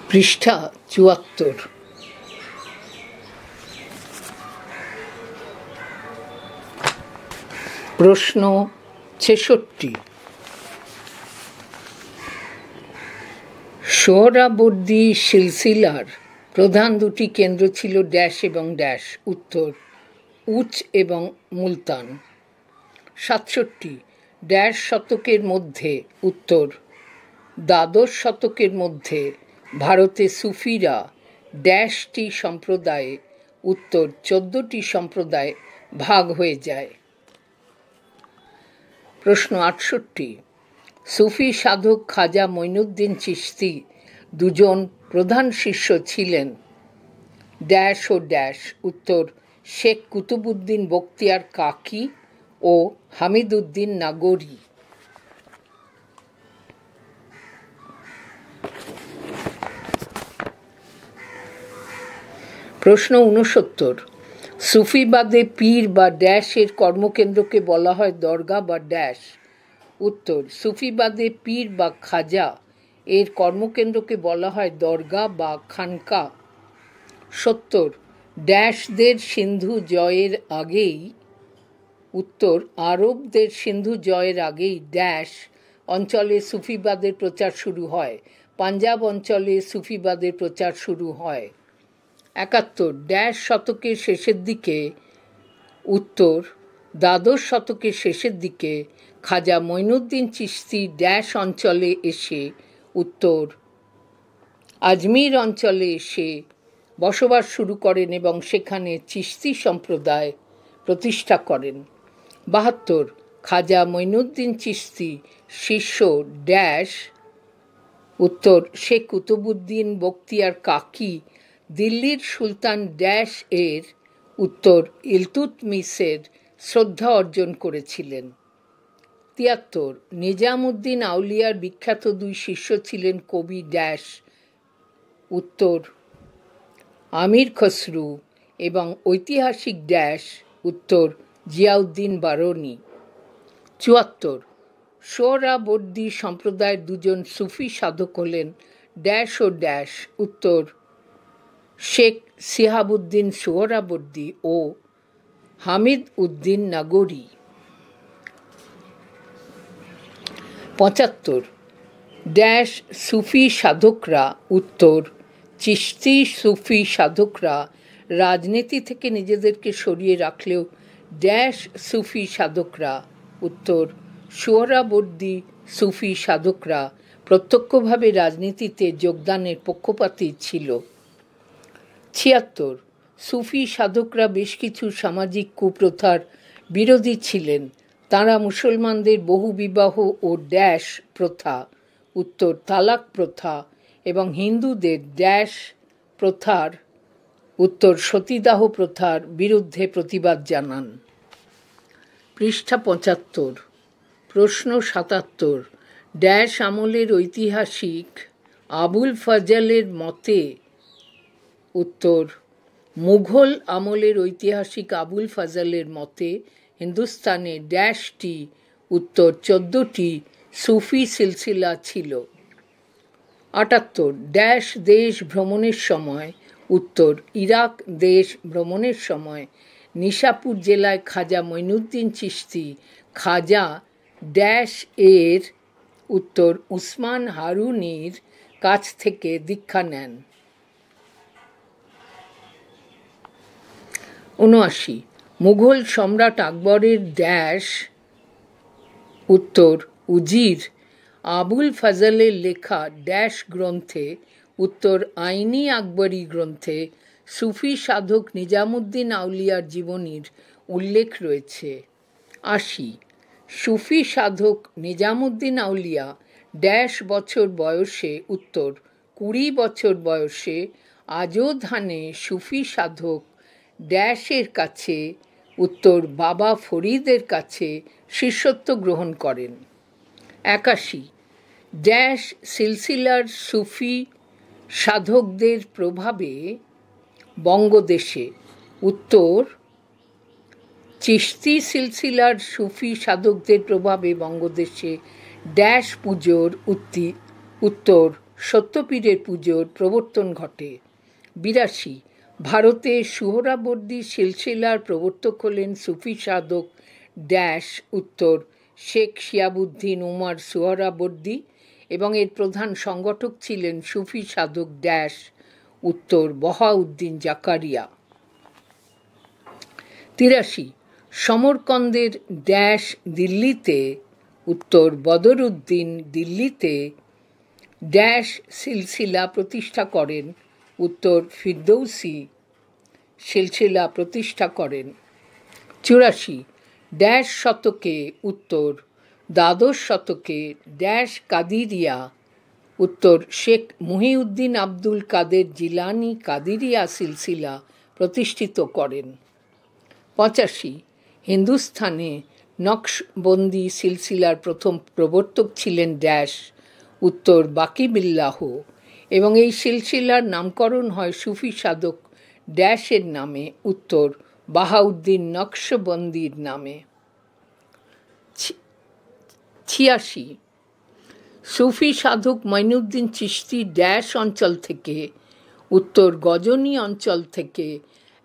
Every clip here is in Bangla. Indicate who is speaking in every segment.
Speaker 1: পৃষ্ঠা ৭৪। প্রশ্ন ৬৬। সোহরাবর্দী সিলসিলার প্রধান দুটি কেন্দ্র ছিল ড্যাশ এবং ড্যাশ। উত্তর উচ এবং মুলতান। ৬৭। ড্যাশ শতকের মধ্যে। উত্তর দ্বাদশ শতকের মধ্যে ভারতে সুফিরা ড্যাশটি সম্প্রদায়ে। উত্তর ১৪টি সম্প্রদায় ভাগ হয়ে যায়। প্রশ্ন ৬৮। সুফি সাধক খাজা মঈনুদ্দিন চিশতি দুজন প্রধান শিষ্য ছিলেন ড্যাশ ও ড্যাশ। উত্তর শেখ কুতুবউদ্দিন বখতিয়ার কাকি ও হামিদউদ্দিন নাগরি। প্রশ্ন ৬৯। সুফিবাদে পীর বা ড্যাশ এর কর্মকেন্দ্রকে বলা হয় দরগা বা ড্যাশ। উত্তর সুফিবাদে পীর বা খাজা এর কর্মকেন্দ্রকে বলা হয় দরগা বা খানকা। ৭০। ড্যাশদের সিন্ধু জয়ের আগেই। উত্তর আরবদের সিন্ধু জয়ের আগেই ড্যাশ অঞ্চলে সুফিবাদের প্রচার শুরু হয়। পাঞ্জাব অঞ্চলে সুফিবাদের প্রচার শুরু হয়। ৭১। ড্যাশ শতকের শেষের দিকে। উত্তর দ্বাদশ শতকের শেষের দিকে খাজা মঈনুদ্দিন চিশতি ড্যাশ অঞ্চলে এসে। উত্তর আজমির অঞ্চলে এসে বসবাস শুরু করেন এবং সেখানে চিশতি সম্প্রদায় প্রতিষ্ঠা করেন। ৭২। খাজা মঈনুদ্দিন চিশতি শিষ্য ড্যাশ। উত্তর শেখ কুতুবউদ্দিন বখতিয়ার কাকি দিল্লির সুলতান ড্যাশ এর। উত্তর ইলতুৎমিশের শ্রদ্ধা অর্জন করেছিলেন। ৭৩। নিজামউদ্দিন আউলিয়ার বিখ্যাত দুই শিষ্য ছিলেন কবি ড্যাশ। উত্তর আমির খসরু এবং ঐতিহাসিক ড্যাশ। উত্তর জিয়াউদ্দিন বারনী। ৭৪। সোহরাবর্দী সম্প্রদায়ের দুজন সুফি সাধক হলেন ড্যাশ ও ড্যাশ। উত্তর শেখ শিহাবুদ্দিন সোহরাবর্দী ও হামিদ উদ্দিন নাগরি। ৭৫। ড্যাশ সুফি সাধকরা। উত্তর চিশতি সুফি সাধকরা রাজনীতি থেকে নিজেদেরকে সরিয়ে রাখলেও ড্যাশ সুফি সাধকরা। উত্তর সোহরাবর্দী সুফি সাধকরা প্রত্যক্ষভাবে রাজনীতিতে যোগদানের পক্ষপাতী ছিল। ৭৬। সুফি সাধকরা বেশ কিছু সামাজিক কুপ্রথার বিরোধী ছিলেন। তাঁরা মুসলমানদের বহুবিবাহ ও ড্যাশ প্রথা। উত্তর তালাক প্রথা এবং হিন্দুদের ড্যাশ প্রথার। উত্তর সতীদাহ প্রথার বিরুদ্ধে প্রতিবাদ জানান। পৃষ্ঠা ৭৫। প্রশ্ন ৭৭। ড্যাশ আমলের ঐতিহাসিক আবুল ফজলের মতে। উত্তর মুঘল আমলের ঐতিহাসিক আবুল ফজলের মতে হিন্দুস্তানে ড্যাশটি। উত্তর ১৪টি সুফি সিলসিলা ছিল। ৭৮। ড্যাশ দেশ ভ্রমণের সময়। উত্তর ইরাক দেশ ভ্রমণের সময় নিশাপুর জেলায় খাজা মঈনুদ্দিন চিশতি খাজা ড্যাশ এর। উত্তর উসমান হারুনির কাছ থেকে দীক্ষা নেন। ৭৯। মুঘল সম্রাট আকবরের ড্যাশ। উত্তর উজির আবুল ফজলের লেখা ড্যাশ গ্রন্থে। উত্তর আইনি আকবরী গ্রন্থে সুফি সাধক নিজামউদ্দিন আউলিয়ার জীবনীর উল্লেখ রয়েছে। ৮০। সুফি সাধক নিজামউদ্দিন আউলিয়া ড্যাশ বছর বয়সে। উত্তর ২০ বছর বয়সে আজোধানে সুফি সাধক ড্যাশের কাছে। উত্তর বাবা ফরিদের কাছে শিষ্যত্ব গ্রহণ করেন। ৮১। ড্যাশ সিলসিলার সুফি সাধকদের প্রভাবে বঙ্গদেশে। উত্তর চিশতি সিলসিলার সুফি সাধকদের প্রভাবে বঙ্গদেশে ড্যাশ পুজোর উত্তর সত্যপীরের পুজোর প্রবর্তন ঘটে। 82 ভারতে সুহরাবর্দী সিলসিলার প্রবর্তক হলেন সুফি সাধক ড্যাশ উত্তর শেখ শিয়াবুদ্দিন উমর সুহরাবর্দী এবং এর প্রধান সংগঠক ছিলেন সুফি সাধক ড্যাশ উত্তর বহাউদ্দিন জাকারিয়া। 83 সমরকন্দের ড্যাশ দিল্লিতে উত্তর বদরুদ্দিন দিল্লিতে ড্যাশ সিলসিলা প্রতিষ্ঠা করেন উত্তর ফিরদৌসি সিলসিলা প্রতিষ্ঠা করেন। 84 ড্যাশ শতকে উত্তর দ্বাদশ শতকে ড্যাশ কাদিরিয়া উত্তর শেখ মুহিউদ্দিন আব্দুল কাদের জিলানি কাদিরিয়া সিলসিলা প্রতিষ্ঠিত করেন। 85 হিন্দুস্থানে নকশবন্দি সিলসিলার প্রথম প্রবর্তক ছিলেন ড্যাশ উত্তর বাকিবিল্লাহ এবং এই সিলসিলার নামকরণ হয় সুফি সাধক ড্যাশের নামে উত্তর বাহাউদ্দিন নকশবন্দির নামে। 86 সুফি সাধক মঈনুদ্দিন চিশতি ড্যাশ অঞ্চল থেকে উত্তর গজনী অঞ্চল থেকে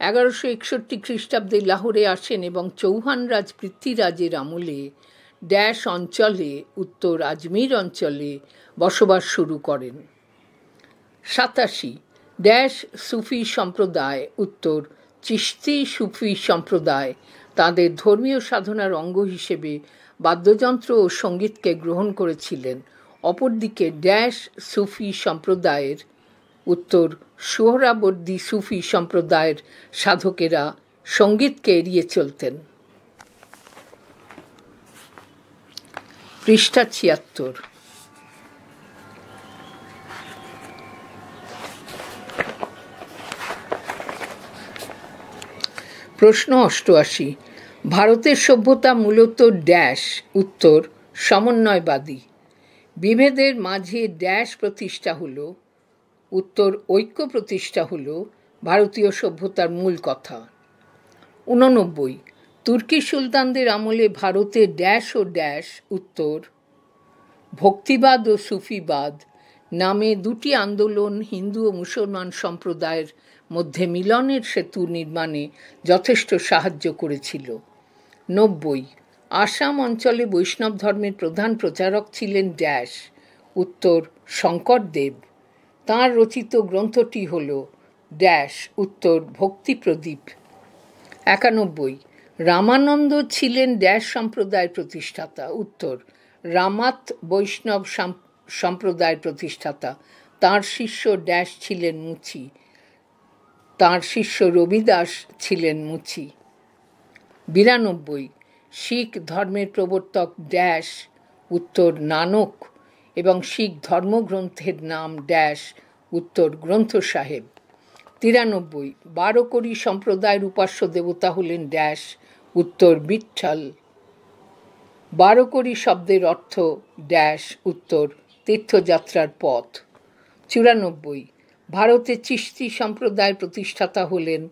Speaker 1: 1161 খ্রিস্টাব্দে লাহোরে আসেন এবং চৌহানরাজ পৃথ্বীরাজের আমলে ড্যাশ অঞ্চলে উত্তর আজমির অঞ্চলে বসবাস শুরু করেন। 87 ড্যাশ সুফি সম্প্রদায় উত্তর চিশতি সুফি সম্প্রদায় তাদের ধর্মীয় সাধনার অঙ্গ হিসেবে বাদ্যযন্ত্র ও সঙ্গীতকে গ্রহণ করেছিলেন। অপরদিকে ড্যাশ সুফি সম্প্রদায়ের উত্তর সোহরাবর্দী সুফি সম্প্রদায়ের সাধকেরা সঙ্গীতকে এড়িয়ে চলতেন। পৃষ্ঠা 76 প্রশ্ন 88 ভারতের সভ্যতা মূলত ড্যাশ উত্তর সমন্বয়বাদী। বিভেদের মাঝে ড্যাশ প্রতিষ্ঠা হল উত্তর ঐক্য প্রতিষ্ঠা হল ভারতীয় সভ্যতার মূল কথা। 89 তুর্কি সুলতানদের আমলে ভারতে ড্যাশ ও ড্যাশ উত্তর ভক্তিবাদ ও সুফিবাদ নামে দুটি আন্দোলন হিন্দু ও মুসলমান সম্প্রদায়ের মধ্যে মিলনের সেতু নির্মাণে যথেষ্ট সাহায্য করেছিল। 90 আসাম অঞ্চলে বৈষ্ণব ধর্মের প্রধান প্রচারক ছিলেন ড্যাশ উত্তর শঙ্করদেব। তাঁর রচিত গ্রন্থটি হল ড্যাশ উত্তর ভক্তিপ্রদীপ। 91 রামানন্দ ছিলেন ড্যাশ সম্প্রদায়ের প্রতিষ্ঠাতা উত্তর রামাত বৈষ্ণব সম্প্রদায়ের প্রতিষ্ঠাতা। তাঁর শিষ্য ড্যাশ ছিলেন মুচি। তাঁর শিষ্য রবিদাস ছিলেন মুচি। 92 শিখ ধর্মের প্রবর্তক ড্যাশ উত্তর নানক এবং শিখ ধর্মগ্রন্থের নাম ড্যাশ উত্তর গ্রন্থ সাহেব। 93 বারকরি সম্প্রদায়ের উপাস্য দেবতা হলেন ড্যাশ উত্তর বিঠ্ঠল। বারকরি শব্দের অর্থ ড্যাশ উত্তর তীর্থযাত্রার পথ। 94 ভারতে চিশতি সম্প্রদায়ের প্রতিষ্ঠাতা হলেন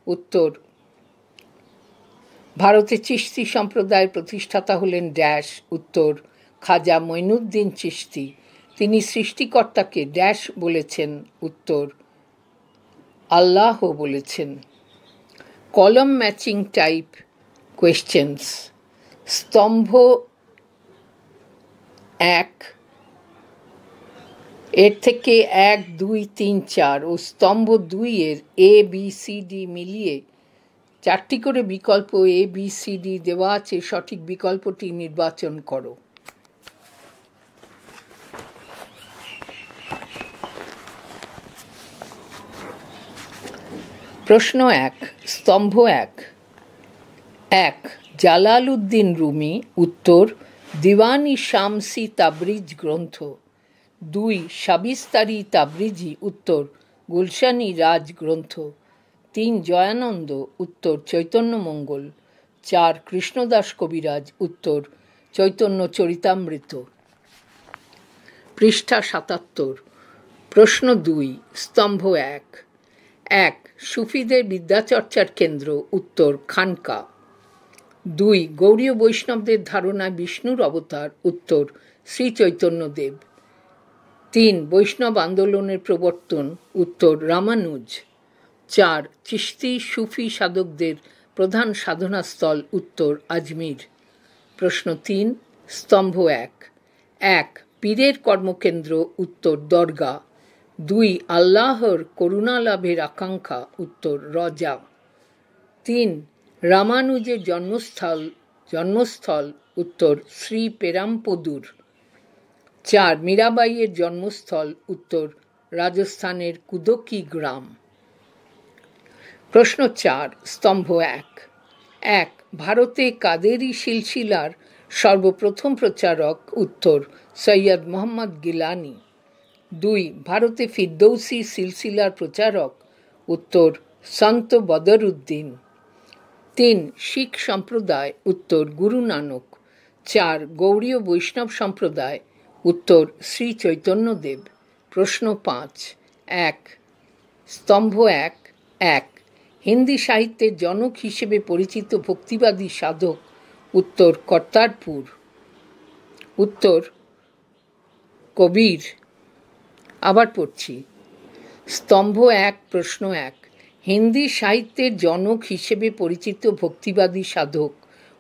Speaker 1: উত্তর ভারতে চিশতি সম্প্রদায়ের প্রতিষ্ঠাতা হলেন ড্যাশ উত্তর খাজা মঈনুদ্দিন চিশতি। তিনি সৃষ্টিকর্তাকে ড্যাশ বলেছেন উত্তর আল্লাহ বলেছেন। কলম ম্যাচিং টাইপ কোয়েশ্চেন্স স্তম্ভ 1 এর থেকে 1, 2, 3, 4 ও স্তম্ভ 2 এর ABCD মিলিয়ে 4টি করে বিকল্প ABCD দেওয়া আছে, সঠিক বিকল্পটি নির্বাচন করো। প্রশ্ন 1 স্তম্ভ 1 জালালউদ্দিন রুমি উত্তর দিওয়ানি শামসি তাবরিজ গ্রন্থ। 2 শাবিস্তারি তাবরিজি উত্তর গুলশানি রাজ গ্রন্থ। 3 জয়ানন্দ উত্তর চৈতন্য মঙ্গল। 4 কৃষ্ণদাস কবিরাজ উত্তর চৈতন্য চরিতামৃত। পৃষ্ঠা 77 প্রশ্ন 2 স্তম্ভ 1 সুফিদের বিদ্যাচর্চার কেন্দ্র উত্তর খানকা। 2 গৌড়ীয় বৈষ্ণবদের ধারণা বিষ্ণুর অবতার উত্তর শ্রী চৈতন্যদেব। 3 বৈষ্ণব আন্দোলনের প্রবর্তন, উত্তর রামানুজ। 4 চিশতি সুফি সাধকদের প্রধান সাধনাস্থল, উত্তর আজমির। প্রশ্ন 3 স্তম্ভ 1 1 পীরের কর্মকেন্দ্র, উত্তর দরগা। 2 আল্লাহর করুণা লাভের আকাঙ্ক্ষা, উত্তর রজা। 3 রামানুজের জন্মস্থল, উত্তর শ্রী পেরাম্পদুর। 4 মীরাবাইয়ের জন্মস্থল, উত্তর রাজস্থানের কুদকি গ্রাম। প্রশ্ন 4 স্তম্ভ 1 1 ভারতে কাদেরি সিলসিলার সর্বপ্রথম প্রচারক, উত্তর সৈয়দ মোহাম্মদ গিলানি। 2 ভারতে ফিরদৌসি সিলসিলার প্রচারক, উত্তর সন্ত বদরুদ্দিন। 3 শিখ সম্প্রদায়, উত্তর গুরু নানক। 4 গৌড়ীয় বৈষ্ণব সম্প্রদায়, উত্তর শ্রী চৈতন্যদেব। প্রশ্ন 5 1 স্তম্ভ 1 1 হিন্দি সাহিত্যের জনক হিসেবে পরিচিত ভক্তিবাদী সাধক, উত্তর কর্তারপুর। উত্তর কবির। আবার পড়ছি, স্তম্ভ 1 প্রশ্ন 1 হিন্দি সাহিত্যের জনক হিসেবে পরিচিত ভক্তিবাদী সাধক,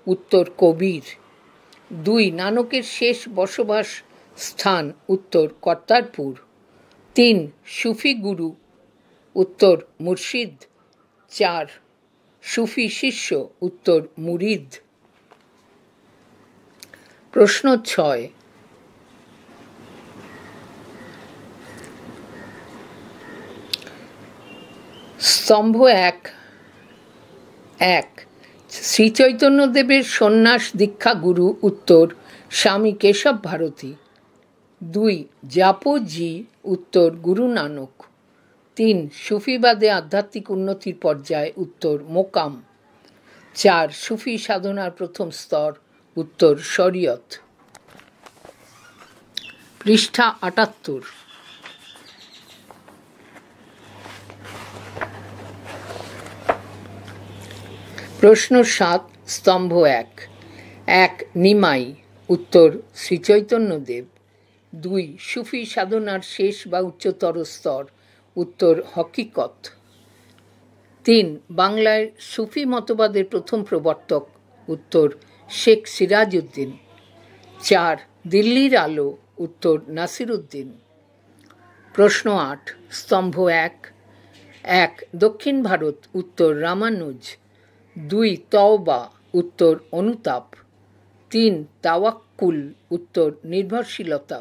Speaker 1: উত্তর কবির। 2 নানকের শেষ বসবাস স্থান, উত্তর কর্তারপুর। 3 সুফি গুরু, উত্তর মুর্শিদ। 4 সুফি শিষ্য, উত্তর মুরিদ। প্রশ্ন 6 স্তম্ভ 1 1 শ্রীচৈতন্যদেবের সন্ন্যাস দীক্ষা গুরু, উত্তর স্বামী কেশব ভারতী। 2 জাপোজি, উত্তর গুরু নানক। 3 সুফিবাদে আধ্যাত্মিক উন্নতির পর্যায়, উত্তর মোকাম। 4 সুফি সাধনার প্রথম স্তর, উত্তর শরিয়ত। পৃষ্ঠা 78। প্রশ্ন 7 স্তম্ভ 1 1 নিমাই, উত্তর শ্রীচৈতন্যদেব। 2 সুফি সাধনার শেষ বা উচ্চতর স্তর, উত্তর হকিকত। 3 বাংলায় সুফি মতবাদের প্রথম প্রবর্তক, উত্তর শেখ সিরাজউদ্দিন। 4 দিল্লির আলো, উত্তর নাসিরুদ্দিন। প্রশ্ন 8 স্তম্ভ 1 1 দক্ষিণ ভারত, উত্তর রামানুজ। 2 তওবা, উত্তর অনুতাপ। 3 তাওয়াক্কুল, উত্তর নির্ভরশীলতা।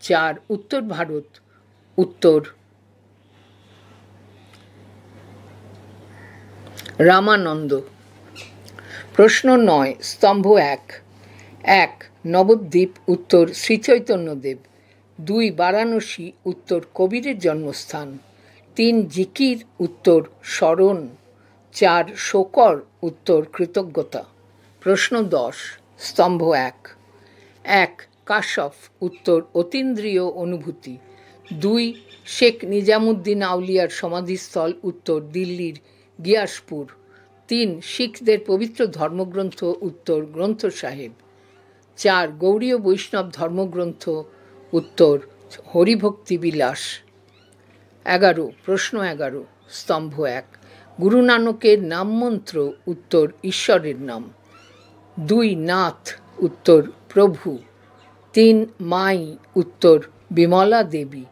Speaker 1: 4 উত্তর ভারত, উত্তর রামানন্দ। প্রশ্ন 9 স্তম্ভ 1 1 নবদ্বীপ, উত্তর শ্রীচৈতন্যদেব। 2 বারাণসী, উত্তর কবিরের জন্মস্থান। 3 জিকির, উত্তর স্মরণ। 4 শোকর, উত্তর কৃতজ্ঞতা। প্রশ্ন 10 স্তম্ভ 1 1 কাশফ, উত্তর অতীন্দ্রিয় অনুভূতি। 2 শেখ নিজামুদ্দিন আউলিয়ার সমাধিস্থল, উত্তর দিল্লির গিয়াসপুর। 3 শিখদের পবিত্র ধর্মগ্রন্থ, উত্তর গ্রন্থ সাহেব। 4 গৌড়ীয় বৈষ্ণব ধর্মগ্রন্থ, উত্তর হরিভক্তি বিলাস। 11 প্রশ্ন 11 স্তম্ভ 1 গুরু নানকের নাম মন্ত্র, উত্তর ঈশ্বরের নাম। 2 নাথ, উত্তর প্রভু। 3 মাই, উত্তর বিমলা দেবী।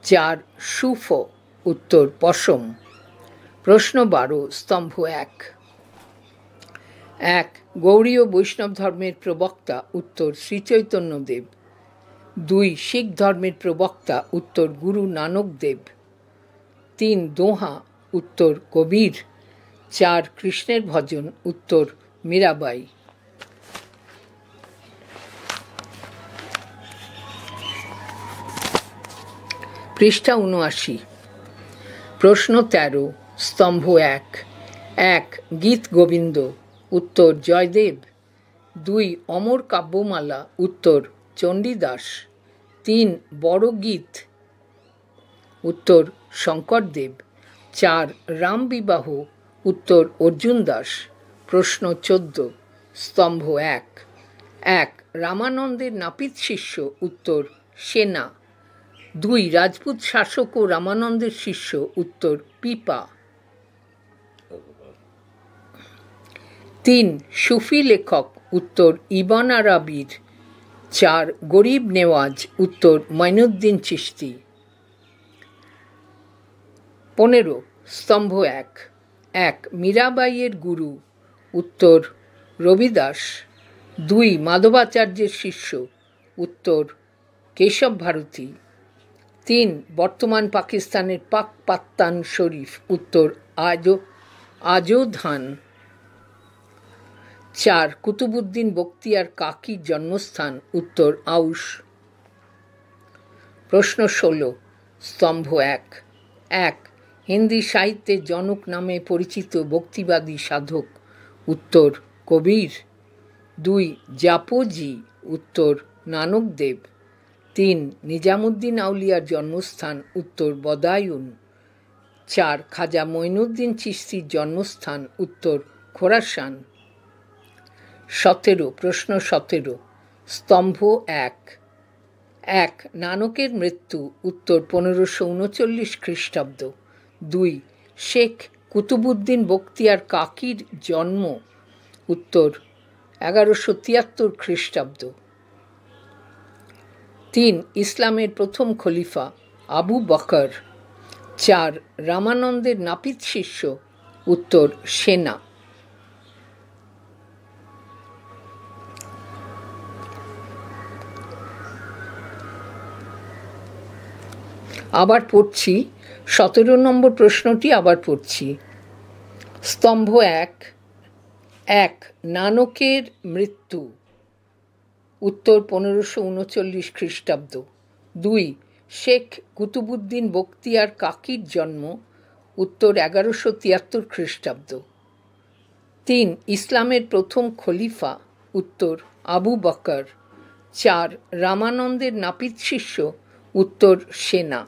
Speaker 1: 4 সুফ, উত্তর পশম। প্রশ্ন 12 স্তম্ভ 1 1 গৌড়ীয় বৈষ্ণব ধর্মের প্রবক্তা, উত্তর শ্রীচৈতন্যদেব। 2 শিখ ধর্মের প্রবক্তা, উত্তর গুরু নানক দেব। 3 দোহা, উত্তর কবির। 4 কৃষ্ণের ভজন, উত্তর মীরাবাই। পৃষ্ঠা 79। প্রশ্ন 13 স্তম্ভ 1 1 গীত গোবিন্দ, উত্তর জয়দেব। 2 অমর কাব্যমালা, উত্তর চণ্ডীদাস। 3 বড় গীত, উত্তর শঙ্করদেব। 4 রাম বিবাহ, উত্তর অর্জুন দাস। প্রশ্ন 14 স্তম্ভ 1 1 রামানন্দের নাপিত শিষ্য, উত্তর সেনা। 2 রাজপুত শাসক ও রামানন্দের শিষ্য, উত্তর পিপা। 3 সুফি লেখক, উত্তর ইবন আরাবির। 4 গরিব নেওয়াজ, উত্তর মঈনুদ্দিন চিশতি। 15 স্তম্ভ 1 1 মীরাবাইয়ের গুরু, উত্তর রবিদাস। 2 মাধবাচার্যের শিষ্য, উত্তর কেশব ভারতী। 3 বর্তমান পাকিস্তানের পাকপাত্তান শরীফ, উত্তর আজোধান। 4 কুতুবউদ্দিন বখতিয়ার কাকির জন্মস্থান, উত্তর আউশ। প্রশ্ন 16 স্তম্ভ 1 1 হিন্দি সাহিত্যের জনক নামে পরিচিত ভক্তিবাদী সাধক, উত্তর কবির। 2 জাপোজি, উত্তর নানকদেব। 3 নিজামুদ্দিন আউলিয়ার জন্মস্থান, উত্তর বদায়ুন। 4 খাজা মঈনুদ্দিন চিশতির জন্মস্থান, উত্তর খোরাসান। 17 প্রশ্ন 17 স্তম্ভ 1 1 নানকের মৃত্যু, উত্তর 1539 খ্রিস্টাব্দ। 2 শেখ কুতুবউদ্দিন বখতিয়ার কাকির জন্ম, উত্তর 1173 খ্রিস্টাব্দ। 3 ইসলামের প্রথম খলিফা আবু বকর। 4 রামানন্দের নাপিত শিষ্য, উত্তর সেনা। আবার পড়ছি, 17 নম্বর প্রশ্নটি আবার পড়ছি। স্তম্ভ 1 1 নানকের মৃত্যু, উত্তর 1539 খ্রিস্টাব্দ। 2 শেখ কুতুবউদ্দিন বখতিয়ার কাকির জন্ম, উত্তর 1173 খ্রিস্টাব্দ। 3 ইসলামের প্রথম খলিফা, উত্তর আবু বকর। 4 রামানন্দের নাপিত শিষ্য, উত্তর সেনা।